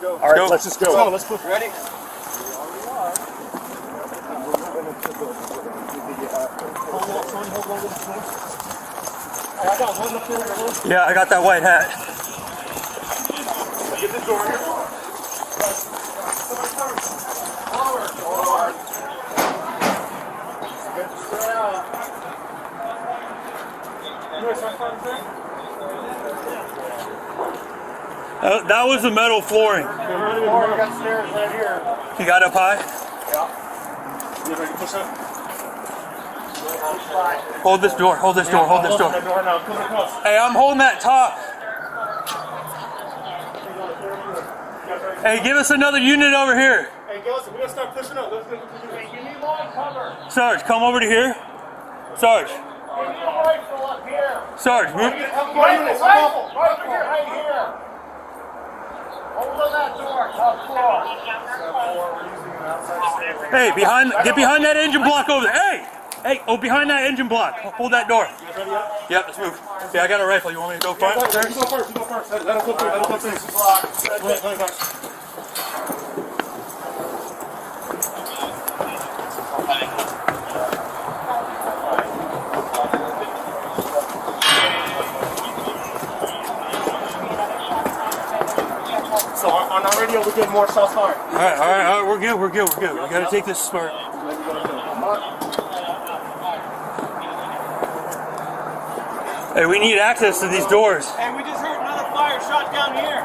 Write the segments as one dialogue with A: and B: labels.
A: All right, let's just go.
B: Come on, let's push.
C: Ready?
D: Yeah, I got that white hat.
B: Get this door here.
D: That was the metal flooring.
B: Got stairs right here.
D: You got up high?
B: Yeah. You ready to push up?
D: Hold this door, hold this door, hold this door.
B: That door now. Come across.
D: Hey, I'm holding that top. Hey, give us another unit over here.
B: Hey, girls, we're gonna start pushing up. Let's go. Hey, you need long cover.
D: Sarge, come over to here. Sarge.
B: Give me a rifle up here.
D: Sarge, move.
B: Rifle right here. Open that door, top floor.
D: Hey, get behind that engine block over there. Hey, behind that engine block. Hold that door.
B: You guys ready up?
D: Yep, let's move. Okay, I got a rifle. You want me to go front?
B: You go first, you go first. Let us go through, let us go through. Go ahead. So on our radio, we're getting more shots fired.
D: All right, we're good. We got to take this smart. Hey, we need access to these doors.
C: Hey, we just heard another fire shot down here.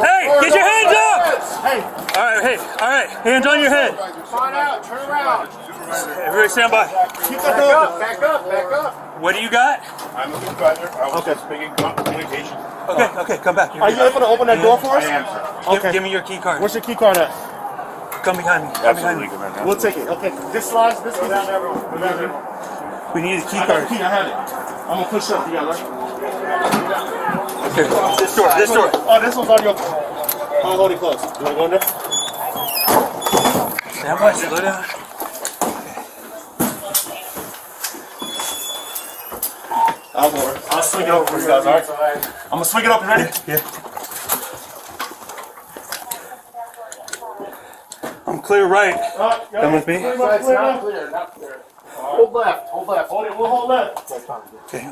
D: Hey, get your hands up!
B: Hey,
D: All right, hands on your head.
B: find out, turn around.
D: Everybody stand by.
B: Keep that door. Back up.
D: What do you got?
A: I'm a supervisor. I was just speaking communication.
D: Okay, come back.
B: Are you able to open that door for us?
A: I am, sir.
B: Okay.
D: Give me your key card.
B: Where's your key card at?
D: Come behind me.
A: Absolutely, Commander.
B: We'll take it. Okay. This slides. This goes down there.
D: We need a key
B: I got
D: card.
B: the key. I have it. I'm gonna push up together.
D: Here, this door.
B: Oh, this one's already open. I'll hold it close. You wanna go in there?
D: Stand by, slow down.
B: I'll swing it over for you guys, alright? I'm gonna swing it up. You ready?
D: Yeah. I'm clear right. Come with me.
B: Not clear. Hold left. Hold it. We'll hold left.
D: Okay,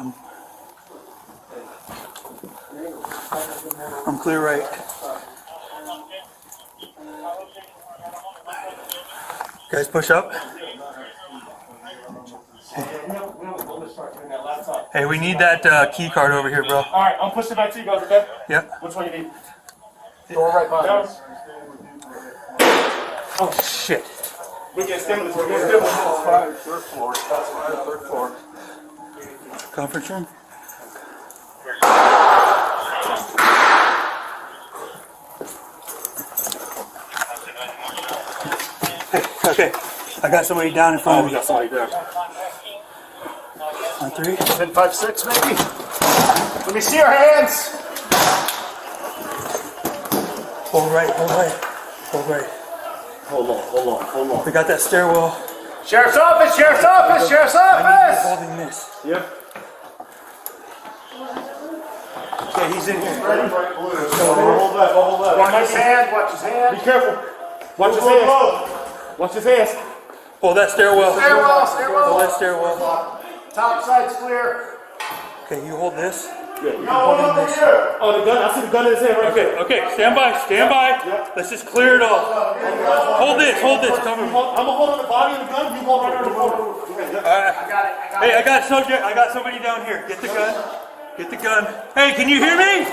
D: I'm clear right. Guys, push up. Hey, we need that key card over here, bro.
B: Alright, I'm pushing back to you guys, okay?
D: Yep.
B: Which one you need? Door right behind us.
D: Oh, shit.
B: We get stimulus.
A: Third floor.
D: Conference room? Okay, I got somebody down in front of
B: We
D: me.
B: got somebody there.
D: On 3.
B: 10, 5, 6, maybe. Let me see your hands.
D: Hold right.
B: Hold on.
D: We got that stairwell.
B: Sheriff's office.
D: Holding this.
B: Yep.
D: Okay, he's in here.
B: Hold left. Watch his hand. Be careful. Watch his hands.
D: Hold that stairwell.
B: Stairwell.
D: Hold that stairwell.
B: Top side's clear.
D: Okay, you hold this.
B: Hold this. Oh, the gun. I see the gun in his hand right there.
D: Okay, stand by. Let's just clear it off. Hold this, cover me.
B: I'm gonna hold on the body of the gun. You hold right on the body.
D: Hey, I got somebody down here. Get the gun. Hey, can you hear me?